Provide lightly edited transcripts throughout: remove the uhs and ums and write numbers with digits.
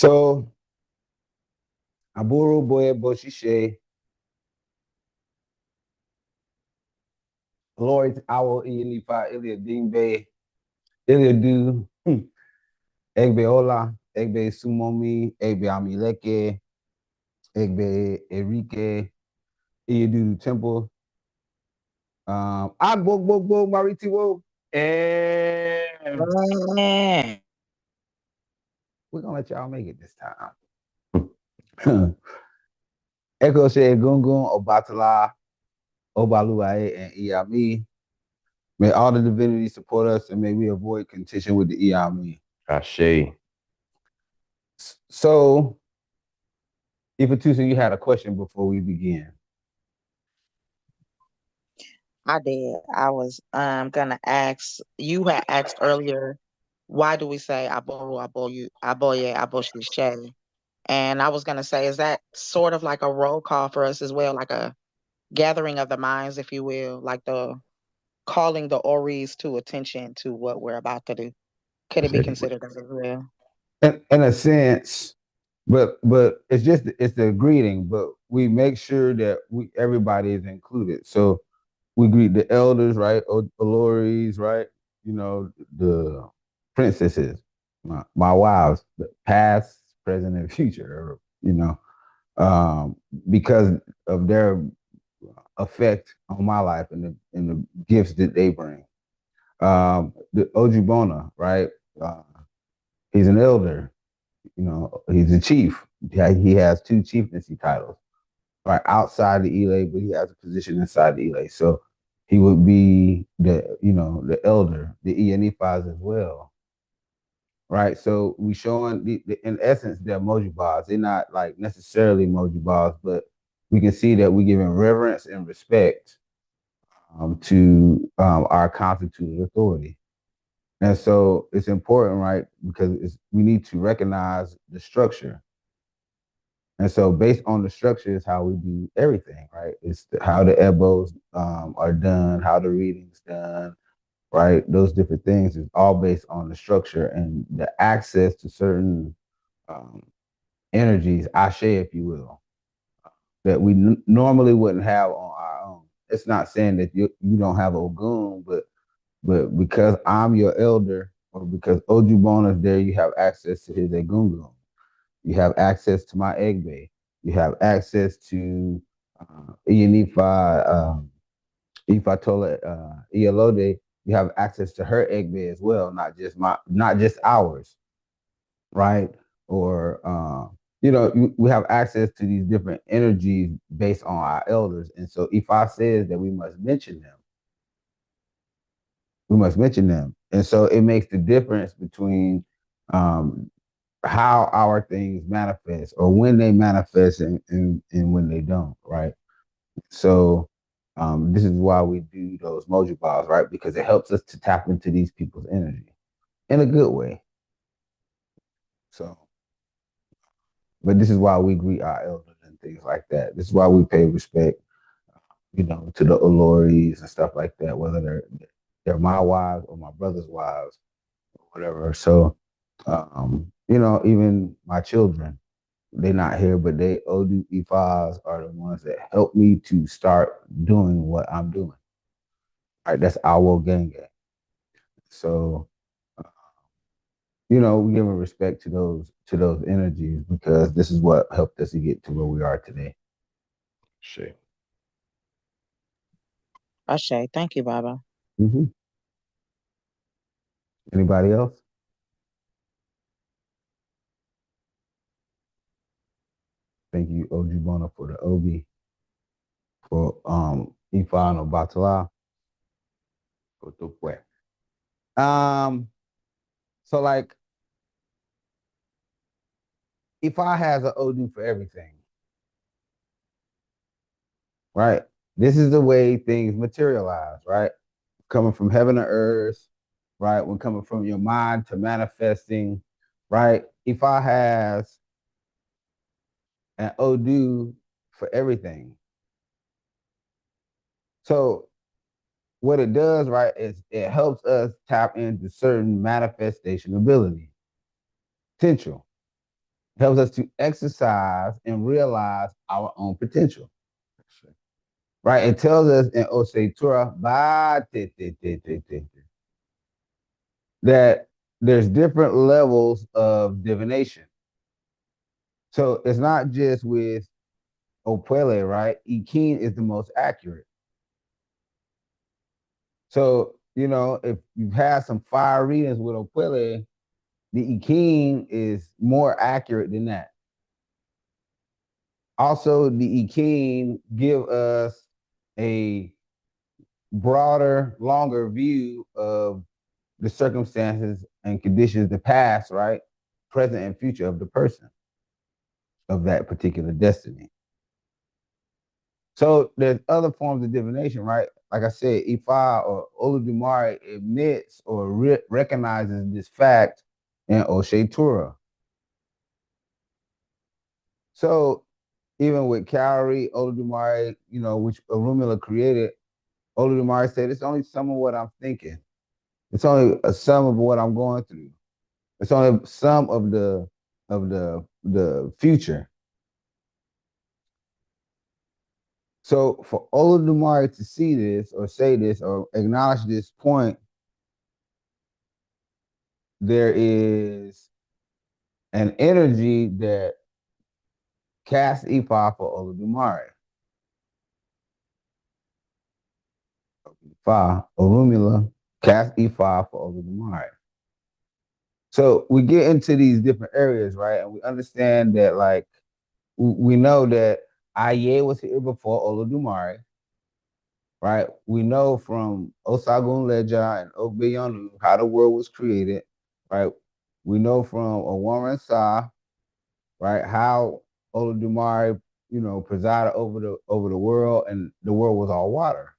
So Aburu Boye Boshishe, Lord Owl Iyanifa Ilia Dingbe, Ilia Du, Egbe Ola, Egbe Sumomi, Egbe Amileke, Egbe Erike, Iyadu Temple, Agbo Maritiwo, and Man, we're gonna let y'all make it this time. Echo She Gungun, Obatala, Obaluae, and Iyami. May all the divinities support us and may we avoid contention with the Iyami. Ashe. So, Ifatusa, you had a question before we begin. I did. I was gonna ask. You had asked earlier, why do we say aboru, aboyu, aboye, aboshishe? And I was gonna say, is that sort of like a roll call for us as well, like a gathering of the minds, if you will, like the calling the Oris to attention to what we're about to do? Could it be considered that as well? In a sense, but it's the greeting, but we make sure that everybody is included. So we greet the elders, right? Oloris, right? You know, the princesses, my wives, the past, present, and future, you know, because of their effect on my life and the gifts that they bring. The Ojibona, right? Uh, he's an elder, you know, he's a chief. He has two chieftaincy titles, right? Outside the Elay, but he has a position inside the Elay. So he would be the elder, the Ianifas as well, right? So we showing in essence they're emoji bars. They're not like necessarily emoji bars, but we can see that we're giving reverence and respect to our constituted authority. And so it's important, right? Because we need to recognize the structure. And so based on the structure is how we do everything, right? It's how the ebos are done, how the readings done, right? Those different things is all based on the structure and the access to certain um, energies, ashe, if you will, that we normally wouldn't have on our own. It's not saying that you don't have Ogun, but because I'm your elder, or because Ojubon is there, you have access to his Egungun. You have access to my Egbe. You have access to Iyanifa, Ifatola, Iyalode. You have access to her Egbe as well, not just ours, right? Or we have access to these different energies based on our elders. And so if I says that we must mention them. And so it makes the difference between um, how our things manifest or when they manifest and when they don't, right? So this is why we do those mojo balls, right? Because it helps us to tap into these people's energy in a good way. So, but this is why we greet our elders and things like that. This is why we pay respect, to the Oloris and stuff like that, whether they're my wives or my brother's wives or whatever. So, even my children, they're not here, but they Odu Ifas are the ones that help me to start doing what I'm doing. All right, that's our gang gang. So, uh, we give a respect to those energies because this is what helped us to get to where we are today. Ashe. Ashe. Thank you, Baba. Mm-hmm. Anybody else? Thank you, Ojibona, for the Obi, for Ifa no Batala, for Tukwe. So like Ifa has an Odu for everything, right? This is the way things materialize, right? Coming from heaven to earth, right? When coming from your mind to manifesting, right? Ifa has an Odu for everything. So what it does, right, is it helps us tap into certain manifestation ability, potential. helps us to exercise and realize our own potential. Right? It tells us in Osei Torah that there's different levels of divination. So it's not just with Opele, right? Ikin is the most accurate. So, if you've had some fire readings with Opele, the Ikin is more accurate than that. Also, the Ikin give us a broader, longer view of the circumstances and conditions, the past, right, present, and future of the person of that particular destiny. So there's other forms of divination, right? Like I said, Ifa or Oludumare admits or recognizes this fact in Oshe Tura. So even with Cowrie, Oludumare, which Orumila created, Oludumare said, it's only some of what I'm thinking. It's only a sum of what I'm going through. It's only some of the future. So for Oludumare to see this or say this or acknowledge this point, there is an energy that casts Ifa for Oludumare. Ifa, Orumila, cast Ifa for Oludumare. So we get into these different areas, right? And we understand that, like, we know that Aye was here before Oludumare, right? We know from Osagun Leja and Ogbeyonu how the world was created, right? We know from Owarin Sa, right, how Oludumare, presided over the world, and the world was all water,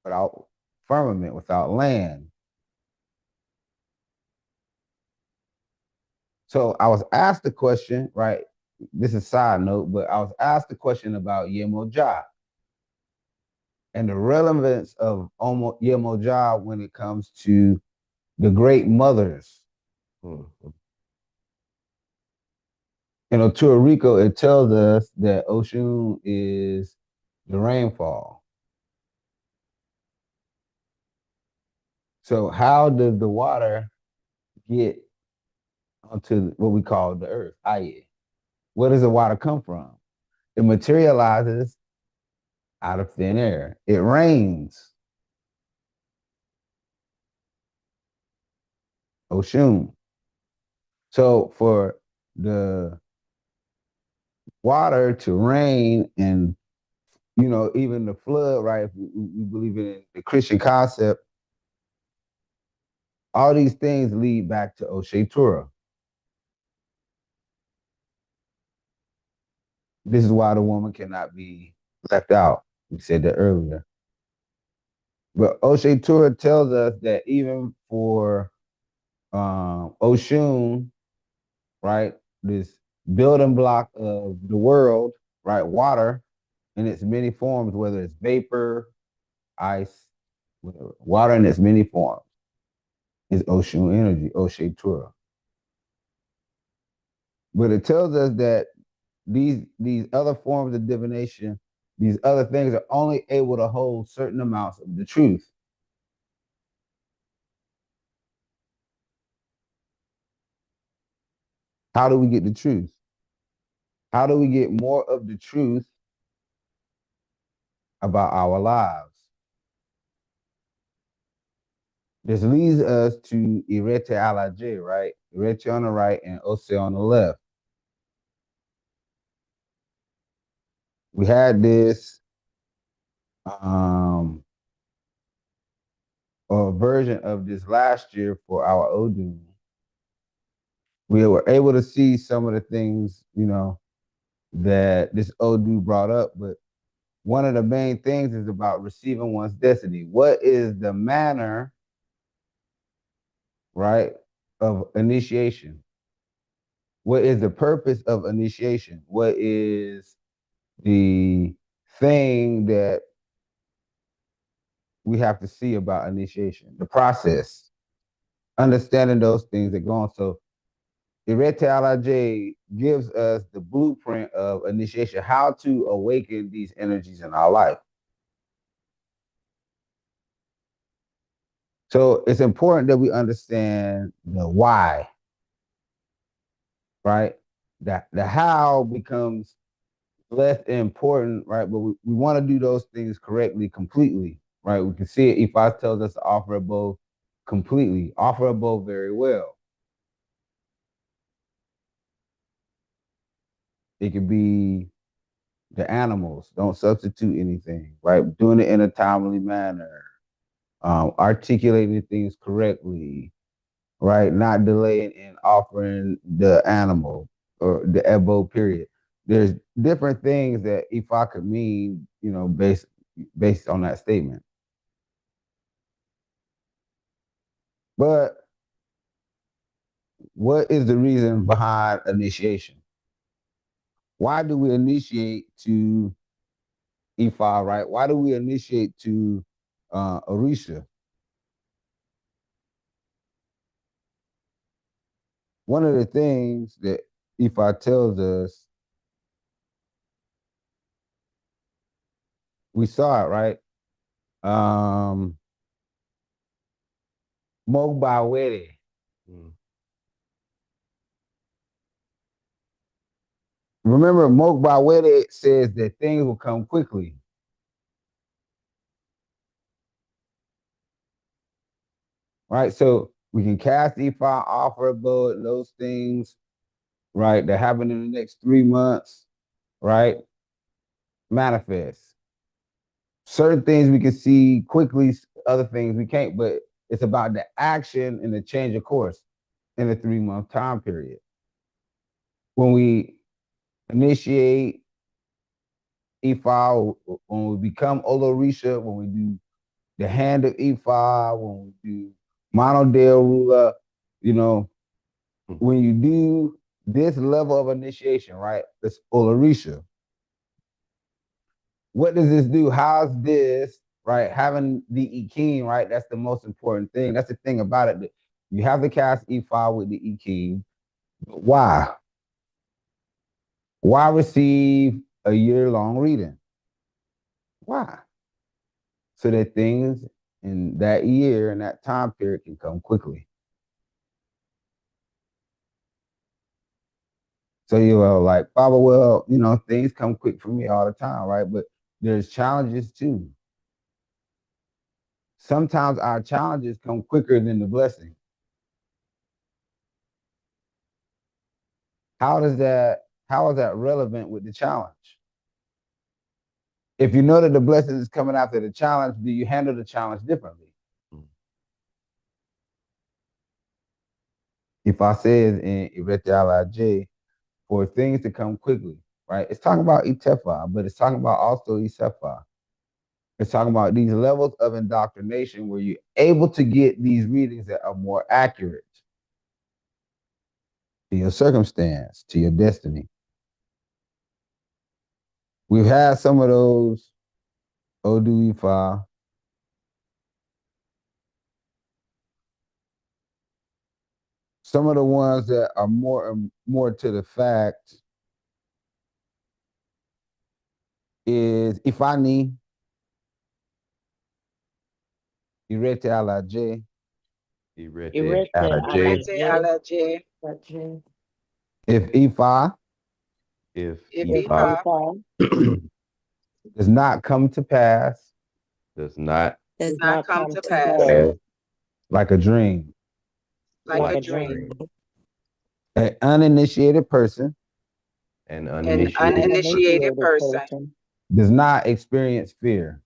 without firmament, without land. So I was asked the question, right? This is a side note, but I was asked the question about Yemoja and the relevance of Yemoja when it comes to the great mothers. Mm-hmm. In Puerto Rico, it tells us that Oshun is the rainfall. So how does the water get onto what we call the earth? Aye. Where does the water come from? It materializes out of thin air. It rains. Oshun. So for the water to rain and even the flood, right? We believe in the Christian concept. All these things lead back to Oshe Torah. This is why the woman cannot be left out. We said that earlier. But Oshe Torah tells us that even for Oshun, right, this building block of the world, right, water in its many forms, whether it's vapor, ice, whatever, water in its many forms is Oshun energy, Oshe Torah. But it tells us that these other forms of divination, these other things are only able to hold certain amounts of the truth. How do we get the truth? How do we get more of the truth about our lives? This leads us to Irete Alaje, right? Irete on the right and Ose on the left. We had this a version of this last year for our Odun. We were able to see some of the things, that this Odu brought up, but one of the main things is about receiving one's destiny. What is the manner, right, of initiation? What is the purpose of initiation? What is the thing that we have to see about initiation? The process, understanding those things that go on. So Irete Alaje gives us the blueprint of initiation, how to awaken these energies in our life. So it's important that we understand the why, right? That the how becomes less important, right? But we want to do those things correctly, completely, right? We can see it if I tells us to offer a bow completely, offer a bow very well. It could be the animals, don't substitute anything, right? Doing it in a timely manner, articulating things correctly, right? Not delaying in offering the animal or the ebo period. There's different things that if I could mean, based on that statement. But what is the reason behind initiation? Why do we initiate to Ifa, right? Why do we initiate to Orisha? One of the things that Ifa tells us, we saw it, right? Mogbawere. Mm. Remember, Mogbawere says that things will come quickly. Right? So we can cast Ifa, offer a bullet, those things, right, that happen in the next 3 months, right? Manifest. Certain things we can see quickly, other things we can't, but it's about the action and the change of course in a 3 month time period. When we initiate Ifa, when we become Olorisha, when we do the hand of Ifa, when we do Mano Del Rula, you know, when you do this level of initiation, right? This Olorisha. What does this do? How's this, right? Having the Ikin, right? That's the most important thing. That's the thing about it. You have to cast E5 with the Ikin. Why? Why receive a year-long reading? Why? So that things in that year and that time period can come quickly. So you're like, Baba, well, things come quick for me all the time, right? But there's challenges too. Sometimes our challenges come quicker than the blessing. How is that relevant with the challenge? If you know that the blessing is coming after the challenge, do you handle the challenge differently? Mm. If I says in Irete Alaje, for things to come quickly, right? It's talking about Itefa, but it's talking about also Isefa. It's talking about these levels of indoctrination where you're able to get these readings that are more accurate to your circumstance, to your destiny. We've had some of those Odu Ifa. Some of the ones that are more to the fact is Ifani, Irete Alaje, Irete Irete Alaje. Alaje. if Ifa If If Ifa Ifa does not come to pass does not does Does not not come come to to pass pass pass like a dream, like like a a like a dream. dream, dream, an uninitiated person an An an uninitiated person uninitiated uninitiated person person does not experience fear.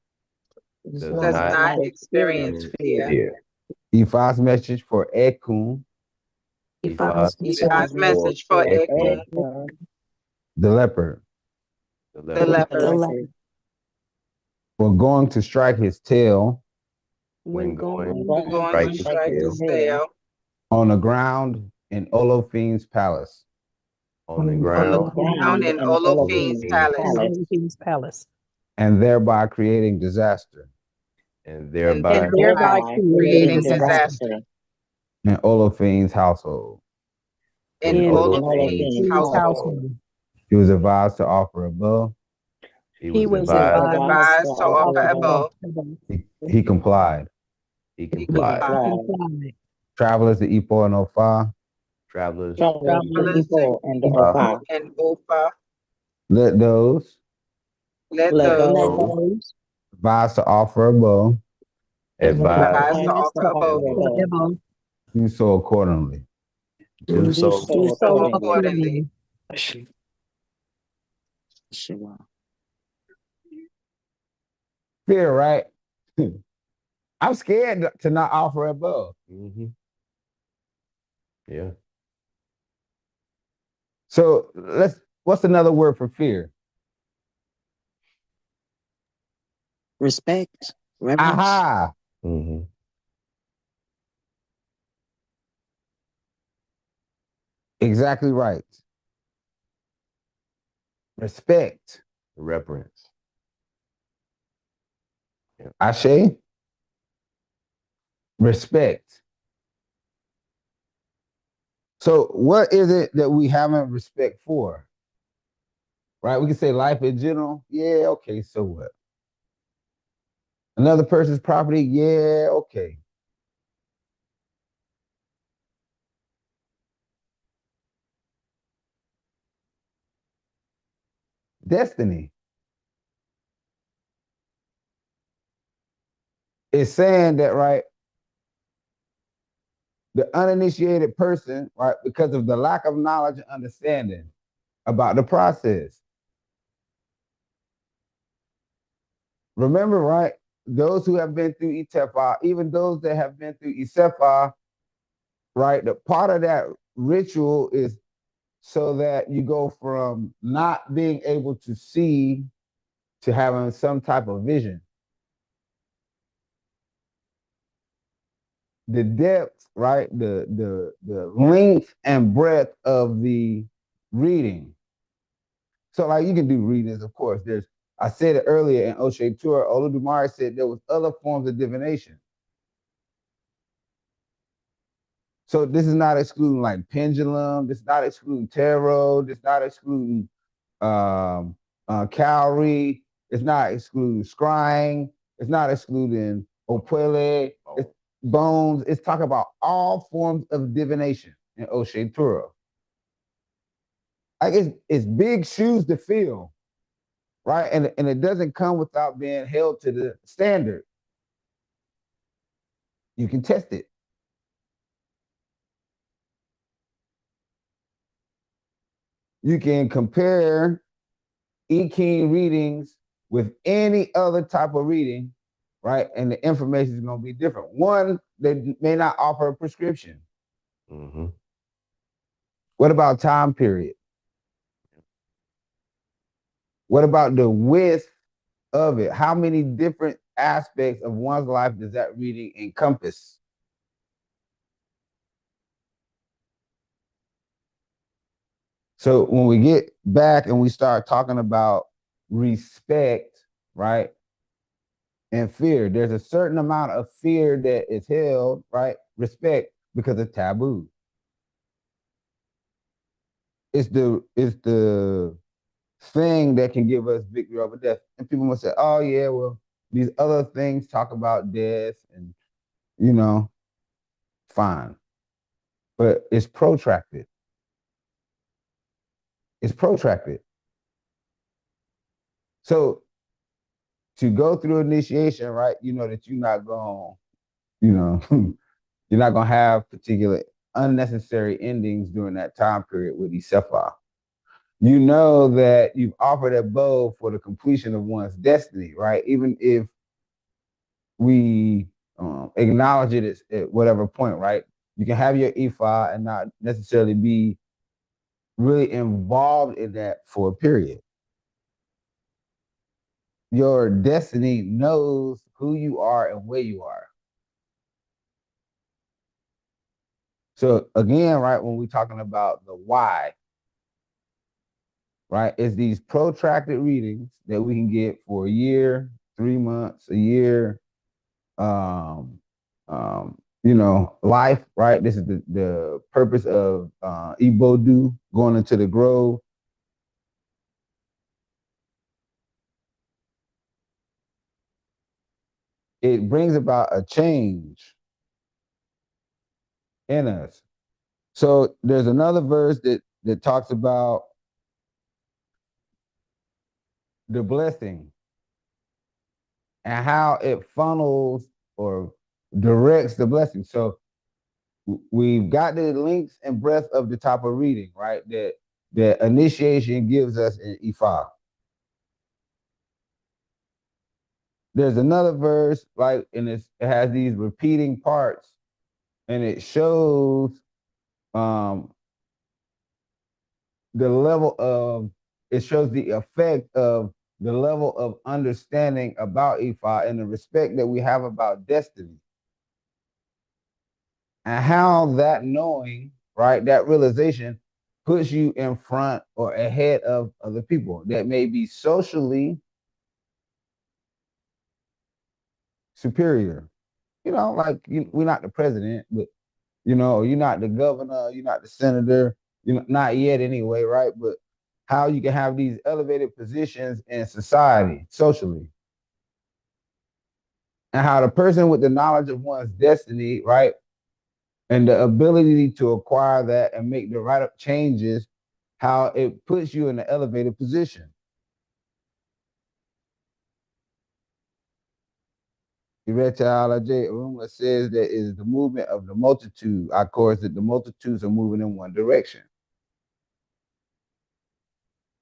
does does not does not not experience experience experience fear. fear. fear. Ifa's message for Ekun, Ifa's message Ifa's Ifa's for message message for for Ekun, Ekun, Ekun, the leopard, the the leopard, the leopard, leopard, for going to strike his tail when when going going for to to going to strike strike his strike his his tail tail tail on the ground in Olofene's palace. on the on the on the ground ground ground in in Olophine's Elohim's Elohim's palace, palace, palace, And thereby creating disaster and and thereby and thereby thereby creating creating creating disaster disaster disaster in Olofene's household. in in Olafini's Olafini's his household. household. household. He was advised to offer a bow. He He was was He was advised, advised advised to to offer offer a bow. a bow. He complied. he He He complied. complied. complied. Travelers to Ipo and Ofa, Travelers Travelers to to Travelers Ipo to Ipo and uh, Ipoh. Opa. And Opa. let those Let let Let those those those advised to offer a bow advised advised to to advised offer to a offer a bow offer bow a bow do so accordingly. do do, do so do so so accordingly. accordingly. Sure. Fear, right? I'm scared to not offer a bow. Mm-hmm. Yeah. So what's another word for fear? Respect, reverence. Aha, Mm-hmm. exactly right. Respect. Reverence. Yeah. Ashe, respect. So what is it that we haven't respect for? Right? We can say life in general. Yeah, okay, so what? Another person's property, yeah, okay. Destiny is saying that, right? The uninitiated person, right, because of the lack of knowledge and understanding about the process. Remember, right? Those who have been through Itefa, even those that have been through Isefa, right? The part of that ritual is so that you go from not being able to see to having some type of vision. The depth, right? The length and breadth of the reading. So, like, you can do readings, of course. I said it earlier in Oshe Tour, Oludumare said there was other forms of divination. So this is not excluding like pendulum. This is not excluding tarot. This is not excluding um, cowrie. It's not excluding scrying. It's not excluding opele. It's bones. It's talking about all forms of divination in Oshe Tura. Like it's big shoes to fill, right? And it doesn't come without being held to the standard. You can test it. You can compare E-King readings with any other type of reading, right? And the information is going to be different. One, they may not offer a prescription. Mm-hmm. What about time period? What about the width of it? How many different aspects of one's life does that reading encompass? So when we get back and we start talking about respect, right? And fear, there's a certain amount of fear that is held, right? Respect because of taboo. It's the thing that can give us victory over death. And people must say, oh yeah, well, these other things talk about death and you know, fine. But it's protracted. It's protracted. So to go through initiation, right? You know that you're not going, you know, you're not gonna have particular unnecessary endings during that time period with these Sephah. You know that you've offered a bow for the completion of one's destiny, right? Even if we acknowledge it at whatever point, right? You can have your Ifa and not necessarily be really involved in that for a period. Your destiny knows who you are and where you are. So again, right, when we're talking about the why, right, it's these protracted readings that we can get for a year, 3 months, a year, um, life, right? This is the purpose of Ibodu going into the grove. It brings about a change in us. So there's another verse that talks about the blessing and how it funnels or directs the blessing. So we've got the links and breadth of the type of reading, right? That initiation gives us in Ifa. There's another verse, like, and it has these repeating parts, and it shows um the level of it shows the effect of the level of understanding about Ifa and the respect that we have about destiny and how that knowing, right, that realization puts you in front or ahead of other people that may be socially superior. Like we're not the president, but you're not the governor, you're not the senator, not yet anyway, right? But how you can have these elevated positions in society, socially, and how the person with the knowledge of one's destiny, right, and the ability to acquire that and make the right changes, how it puts you in an elevated position. Irete Alaje Aruma says that is the movement of the multitude. Of course, that the multitudes are moving in one direction.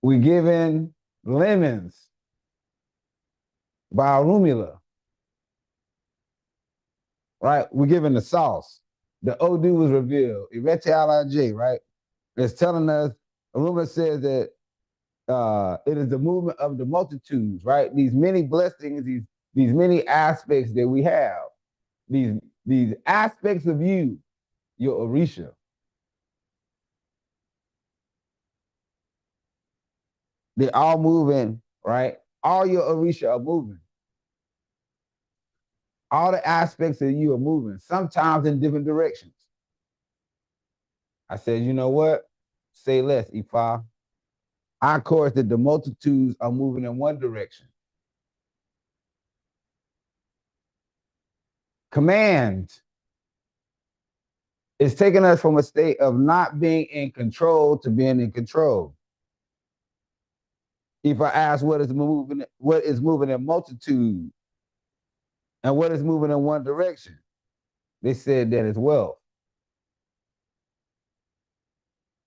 We're given lemons by Rumula, right? We're given the sauce. The Odu was revealed. Irete Alaje, right? It's telling us, Aruma says that it is the movement of the multitudes, right? These many blessings, these many aspects that we have, these these aspects of you, your Orisha, they're all moving, right? All your Orisha are moving. All the aspects of you are moving, sometimes in different directions. I said, you know what? Say less, Ifa. I course that the multitudes are moving in one direction. Command is taking us from a state of not being in control to being in control. If I ask what is moving in multitude and what is moving in one direction, they said that as well.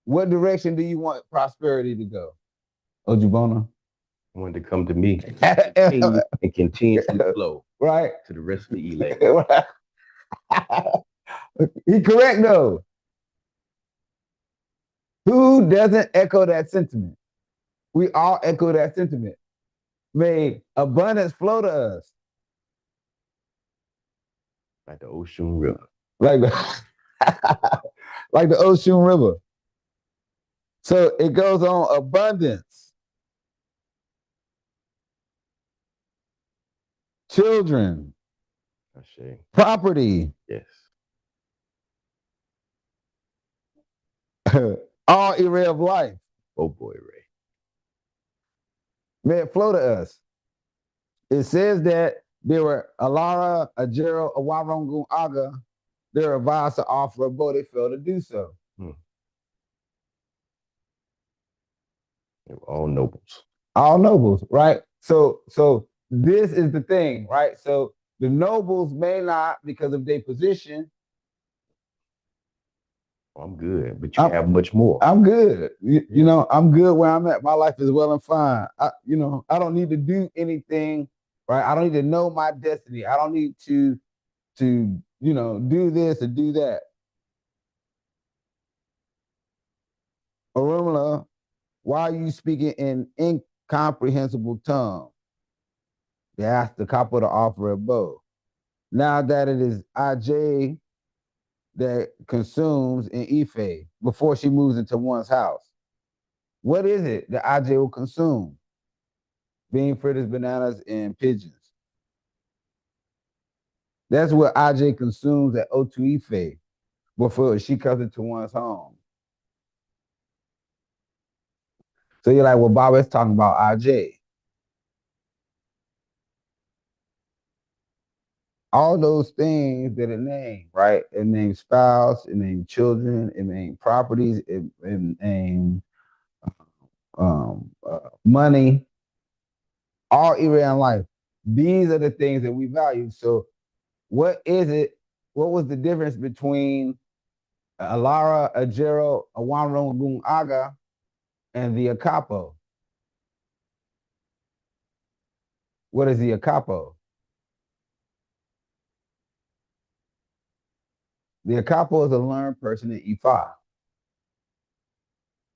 What direction do you want prosperity to go, Ojibona? I wanted to come to me and continuously flow Right? to the rest of the elect. He correct though. Who doesn't echo that sentiment? We all echo that sentiment. May abundance flow to us. Like the Ocean River. Like the like the Ocean River. So it goes on abundance, children, property, yes, all array of life. Oh boy, Ray. May it flow to us. It says that there were Alara, Ajero, Awarongun Aga. They were advised to offer a boat. They failed to do so. They were all nobles. All nobles, right? So this is the thing, right? So the nobles may not, because of their position. I'm good, but you have much more. I'm good. You know, I'm good where I'm at. My life is well and fine. I don't need to do anything, right? I don't need to know my destiny. I don't need to do this or do that. Orumla, why are you speaking in incomprehensible tongue? They asked the couple to offer a bow. Now that it is Aj that consumes in Ife before she moves into one's house, what is it that Aj will consume? Bean fritters, bananas, and pigeons. That's what IJ consumes at O2 Ife before she comes into one's home. So you're like, well, Bob is talking about IJ. All those things that it named, right? It named spouse, it named children, it named properties, it named money, all area in life. These are the things that we value. So, what is it? What was the difference between Alara, Ajero, Awanrongun Aga, and the Akapo? What is the Akapo? The Akapo is a learned person in Ifa.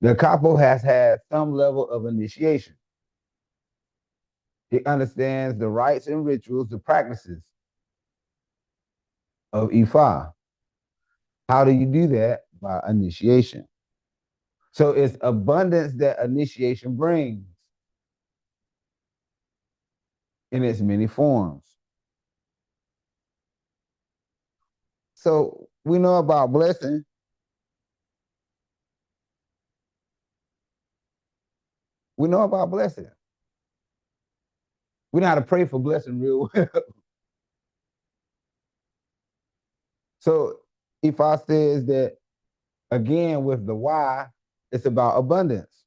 The Akapo has had some level of initiation. He understands the rites and rituals, the practices of Ifa. How do you do that? By initiation. So it's abundance that initiation brings in its many forms. So we know about blessing. We know about blessing. We know how to pray for blessing real well. So if I says that again with the why, it's about abundance.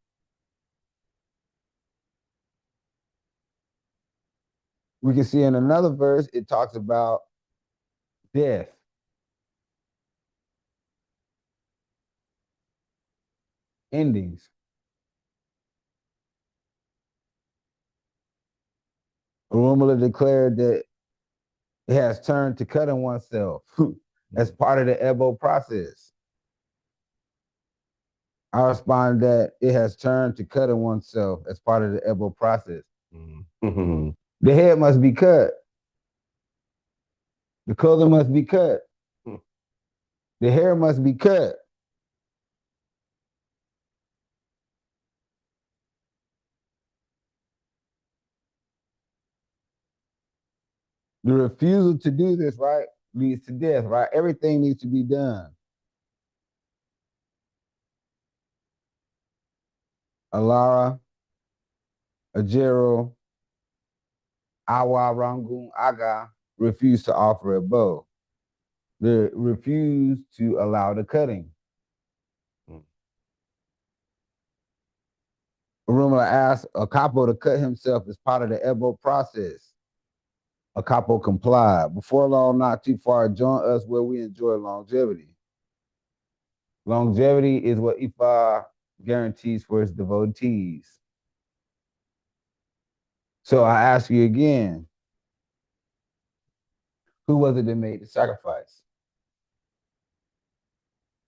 We can see in another verse, it talks about death, endings. Rumula declared that it has turned to cutting oneself as part of the Ebo process. I respond that it has turned to cutting oneself as part of the Ebo process. Mm-hmm. The head must be cut. The clothing must be cut. The hair must be cut. The refusal to do this, right, leads to death, right? Everything needs to be done. Alara, Ajero, Awa Rangun Aga refused to offer a bow. They refused to allow the cutting. Rumor asked a capo to cut himself as part of the Ebo process. A capo complied. Before long, not too far, join us where we enjoy longevity. Longevity is what Ifa guarantees for its devotees. So I ask you again, who was it that made the sacrifice?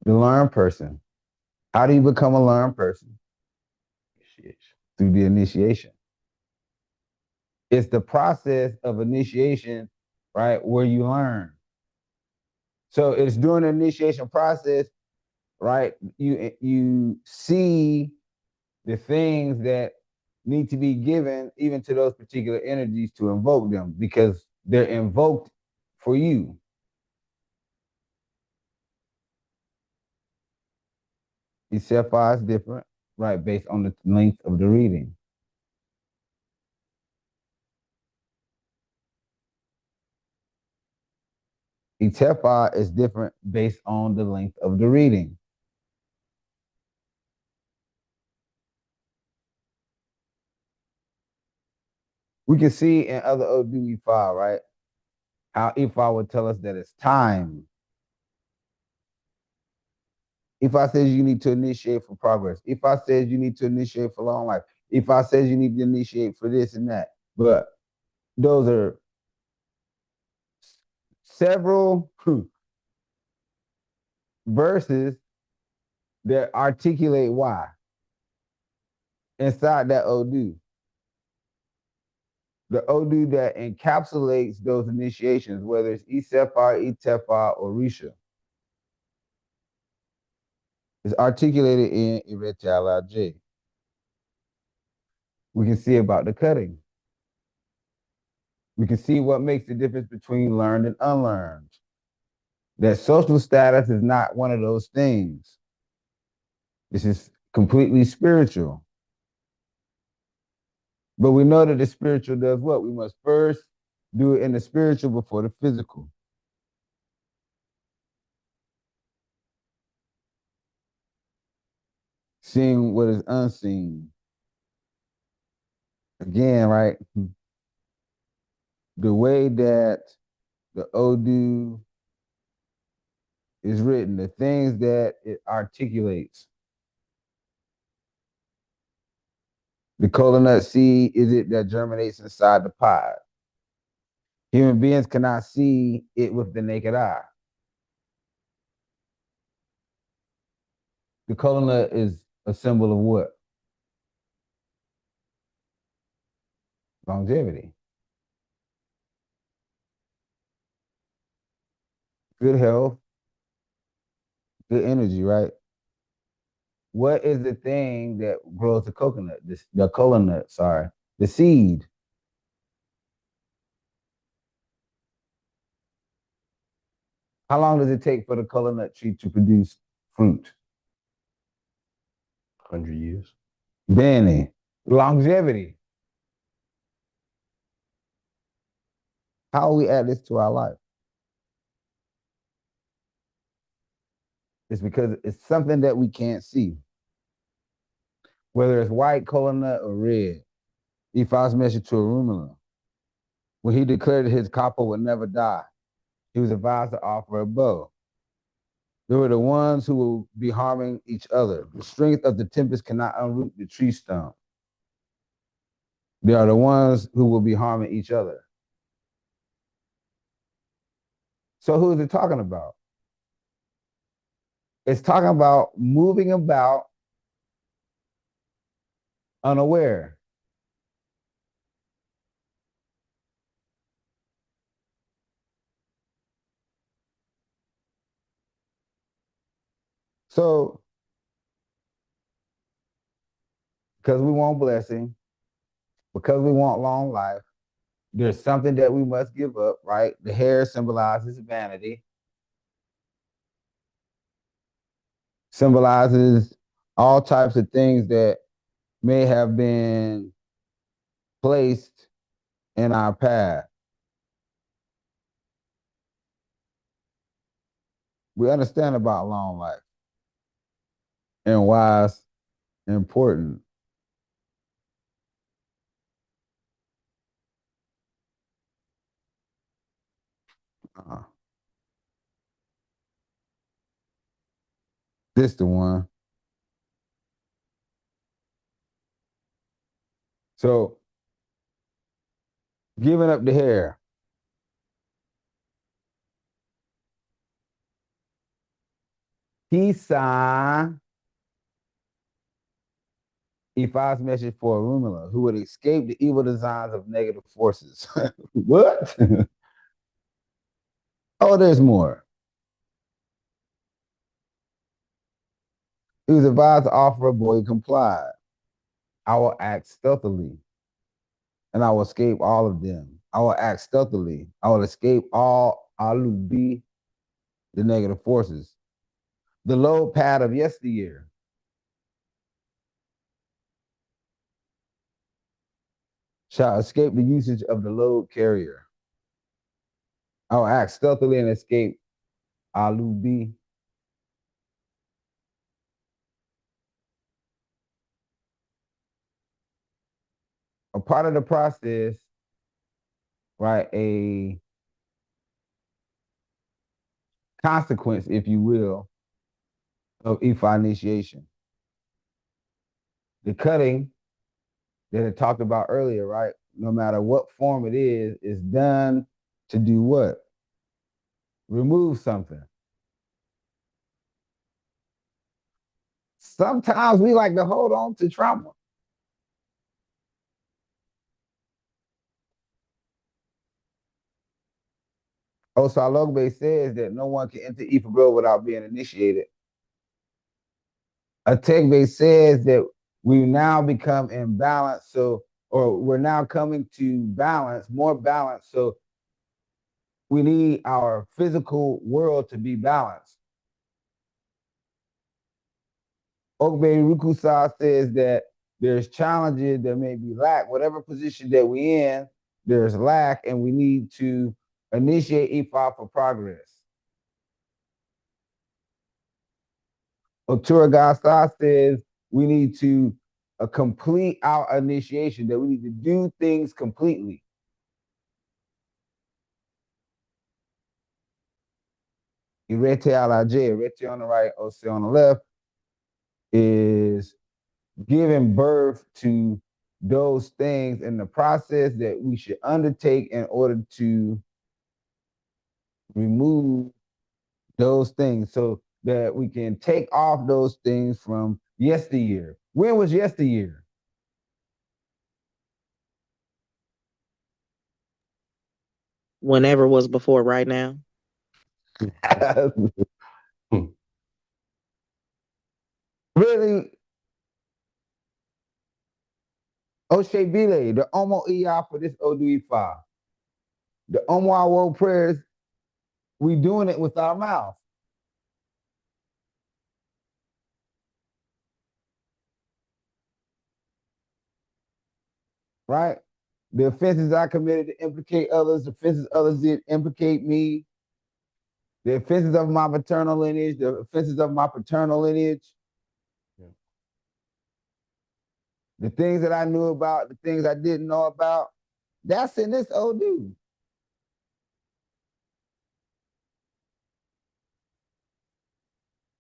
The learned person. How do you become a learned person? Through the initiation. It's the process of initiation, right, where you learn. So it's during the initiation process, right? You see the things that need to be given even to those particular energies to invoke them because they're invoked for you. Isefa is different, right, based on the length of the reading. Itefa is different based on the length of the reading. We can see in other Odu Ifa, right, how Ifa would tell us that it's time. Ifa says you need to initiate for progress. Ifa says you need to initiate for long life. Ifa says you need to initiate for this and that. But those are several verses that articulate why inside that Odu. The Odu that encapsulates those initiations, whether it's Isefa, Itefa, or Risha, is articulated in Irete Alaje. We can see about the cutting. We can see what makes the difference between learned and unlearned. That social status is not one of those things. This is completely spiritual. But we know that the spiritual does what? We must first do it in the spiritual before the physical. Seeing what is unseen. Again, right? The way that the Odu is written, the things that it articulates. The cola nut seed is it that germinates inside the pod. Human beings cannot see it with the naked eye. The cola nut is a symbol of what? Longevity, good health, good energy, right? What is the thing that grows the coconut? The cola nut, sorry, the seed. How long does it take for the cola nut tree to produce fruit? 100 years. Benny, longevity. How we add this to our life? It's because it's something that we can't see. Whether it's white cola nut or red. Ephos message to Arumala. When he declared that his copper would never die, he was advised to offer a bow. They were the ones who will be harming each other. The strength of the tempest cannot unroot the tree stump. They are the ones who will be harming each other. So who is it talking about? It's talking about moving about unaware. So, because we want blessing, because we want long life, there's something that we must give up, right? The hair symbolizes vanity, symbolizes all types of things that may have been placed in our path. We understand about long life and why it's important. Uh, this the one. So giving up the hair. Kisa Ifa's message for Arumala, who would escape the evil designs of negative forces. What? Oh, there's more. He was advised to offer a boy complied. I will act stealthily, and I will escape all of them. I will act stealthily. I will escape all Alubi, the negative forces. The low pad of yesteryear. Shall escape the usage of the load carrier. I will act stealthily and escape Alubi. A part of the process, right? A consequence, if you will, of Ifa initiation. The cutting that I talked about earlier, right? No matter what form it is done to do what? Remove something. Sometimes we like to hold on to trauma. Osalogbe says that no one can enter Ifa Grove without being initiated. Ategbe says that we now become imbalanced. So or we're now coming to balance, more balance. So we need our physical world to be balanced. Ogbe Rukusa says that there's challenges, there may be lack, whatever position that we're in, there's lack, and we need to initiate Ifa for progress. Otura Gasa says we need to complete our initiation, that we need to do things completely. Irete Alaje, Irete on the right, Ose on the left, is giving birth to those things in the process that we should undertake in order to remove those things so that we can take off those things from yesteryear. When was yesteryear? Whenever was before right now. Really, Oshebile, the Omo Iya for this Oduifa. The Omo Awo prayers, we doing it with our mouth. Right? The offenses I committed to implicate others, the offenses others did implicate me, the offenses of my maternal lineage, the offenses of my paternal lineage, yeah, the things that I knew about, the things I didn't know about, that's in this Odu.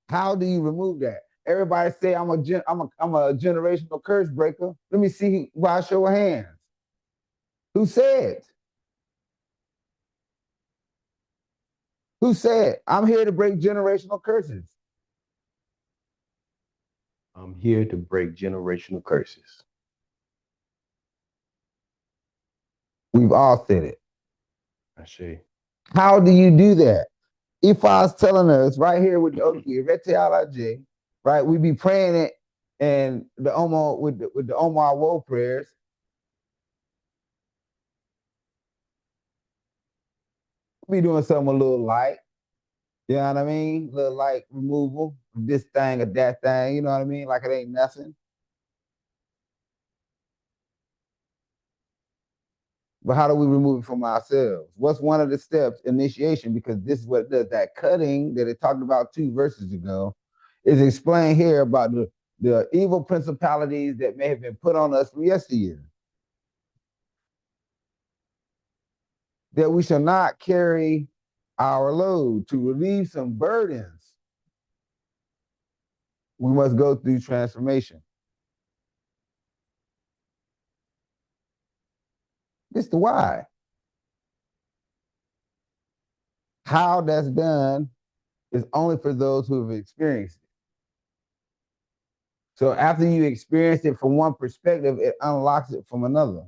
How do you remove that? Everybody say I'm a generational curse breaker. Let me see by a show of hands. Who said? Who said I'm here to break generational curses? I'm here to break generational curses. We've all said it. I see. How do you do that? Ifah's telling us right here with the Oki, Irete Alaje, right? We be praying it and the Omo with the Omar Woe prayers. We be doing something a little light. You know what I mean? A little light removal of this thing or that thing. You know what I mean? Like it ain't nothing. But how do we remove it from ourselves? What's one of the steps? Initiation, because this is what it does. That cutting that it talked about 2 verses ago is explained here about the evil principalities that may have been put on us from yesteryear. That we shall not carry our load. To relieve some burdens, we must go through transformation. This is the why. How that's done is only for those who have experienced it. So after you experience it from one perspective, it unlocks it from another.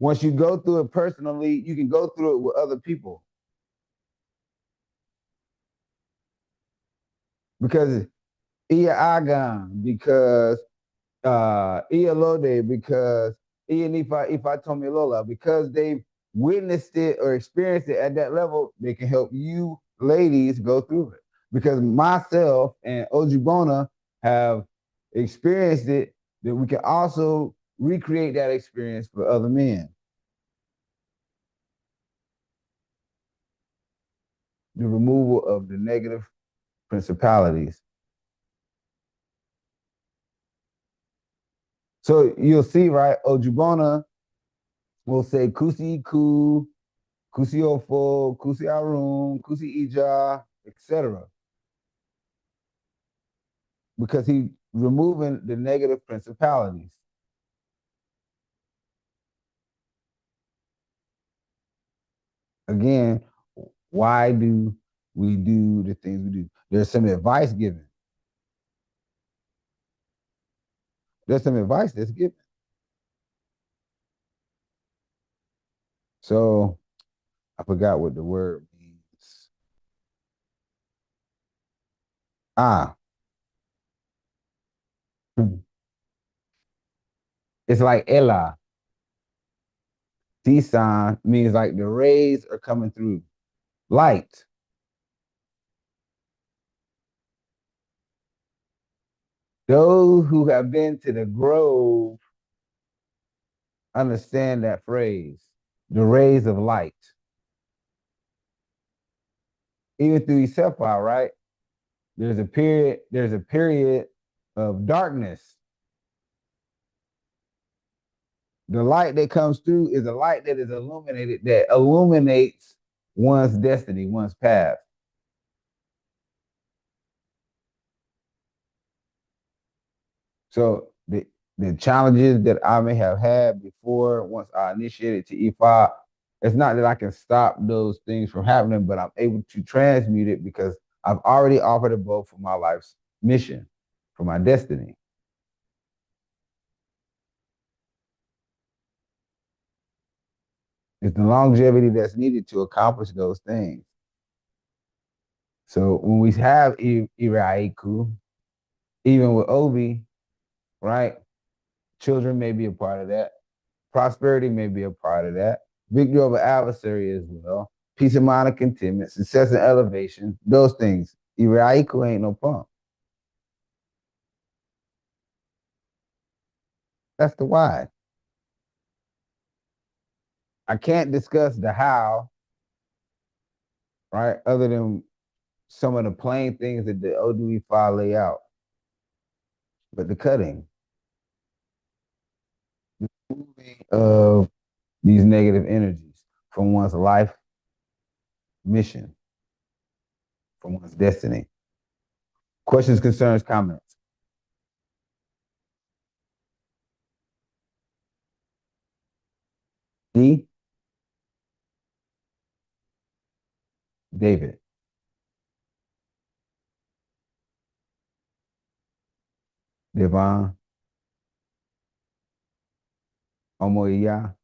Once you go through it personally, you can go through it with other people. Because Iya Agan, because Iya Lode, because Iya Nifa Ifa Tomilola, because they've witnessed it or experienced it at that level, they can help you ladies go through it. Because myself and Ojibona have experienced it, that we can also recreate that experience for other men. The removal of the negative principalities. So you'll see, right? Ojibona will say Kusi Ku, Kusi Ofo, Kusi Arun, Kusi Ija, etc. Because he's removing the negative principalities. Again, why do we do the things we do? There's some advice given. There's some advice that's given. So I forgot what the word means. Ah, it's like Ella. Tisan means like the rays are coming through. Light. Those who have been to the grove understand that phrase. The rays of light. Even through Isepa, right? There's a period of darkness. The light that comes through is a light that is illuminated, that illuminates one's destiny, one's path. So the challenges that I may have had before, once I initiated to E5, it's not that I can stop those things from happening, but I'm able to transmute it because I've already offered a both for my life's mission, for my destiny. It's the longevity that's needed to accomplish those things. So when we have Iraiku, even with Obi, right? Children may be a part of that. Prosperity may be a part of that. Victory over adversary as well. Peace of mind and contentment, success and elevation, those things. Iraiku ain't no punk. That's the why. I can't discuss the how, right? Other than some of the plain things that the ODE file lay out. But the cutting, the moving of these negative energies from one's life mission, from one's destiny. Questions, concerns, comments. D. David. Devon. Omoiya.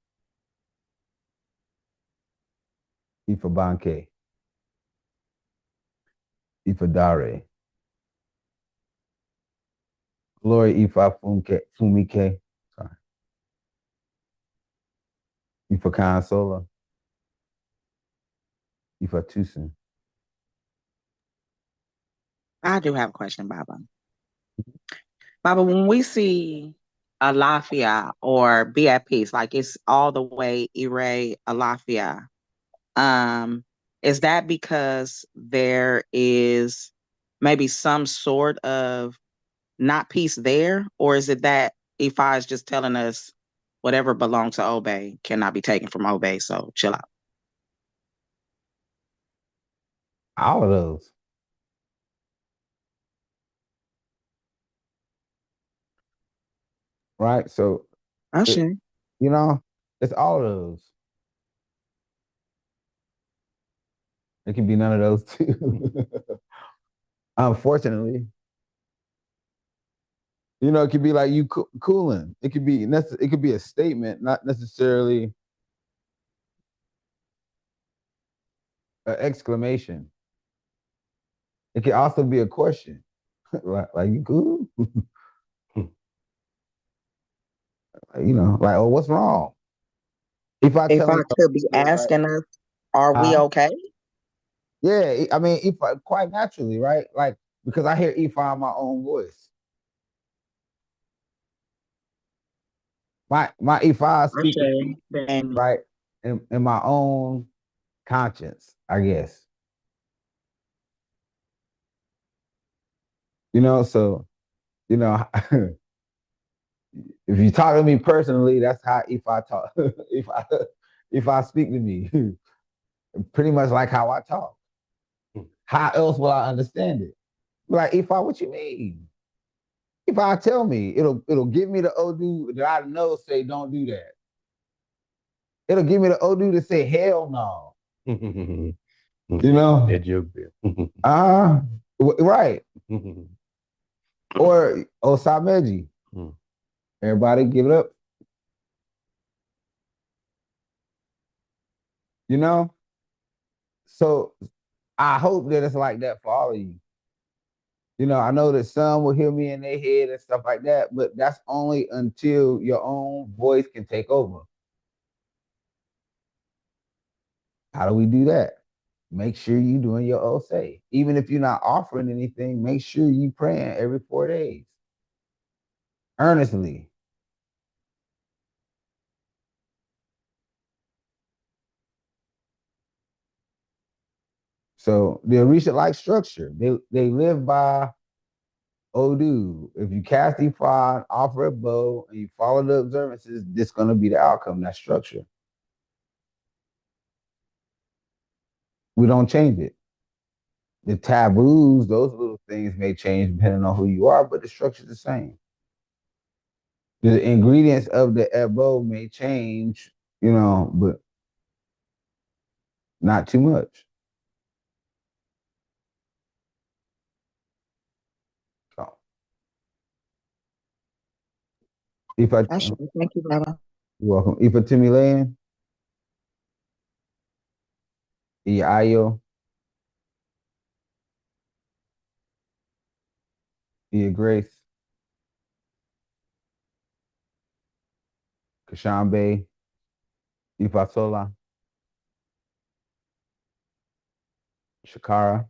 Ifabanke. Ifadare. Glory Ifa Fumike. Sorry. Ifa Consola. Ifa Tucson. I do have a question, Baba. Baba, when we see Alafia or be at peace, like it's all the way Ire Alafia, um, is that because there is maybe some sort of not peace there, or is it that Ifa is just telling us whatever belongs to Obey cannot be taken from Obey, so chill out? All of those. Right? So, Oh, it, sure. you know, it's all of those. It can be none of those too. Unfortunately, it could be like you cooling. It could be a statement, not necessarily an exclamation. It could also be a question, like you cool, like, oh, what's wrong? If I If tell I him, could be right, asking us, are we huh? okay? Yeah, I mean, if quite naturally, right? Like because I hear Ifa in my own voice. My Ifa speaking to me, Okay. right, in my own conscience, I guess. So you know, if you talk to me personally, that's how Ifa talk. if I speak to me, pretty much like how I talk. How else will I understand it? Like Ifa, what you mean? If I tell me, it'll give me the Odu that I know say don't do that. It'll give me the Odu to say hell no. You know? That joke there. Uh right. Or Osameji. Everybody give it up. You know? So I hope that it's like that for all of you. I know that some will hear me in their head and stuff like that, but that's only until your own voice can take over. How do we do that? Make sure you doing your OSA. Even if you're not offering anything, make sure you praying every 4 days. Earnestly. So the Orisha like structure. They live by Odu. If you cast the fire, offer a bow, and you follow the observances, this gonna be the outcome, that structure. We don't change it. The taboos, those little things may change depending on who you are, but the structure's the same. The ingredients of the ebo may change, but not too much. So if I, That's true. Thank you, Baba. you're welcome. If a Timilean, Iayo, Ia Grace, Kashambe, Ifasola, Shakara,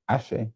Ashe.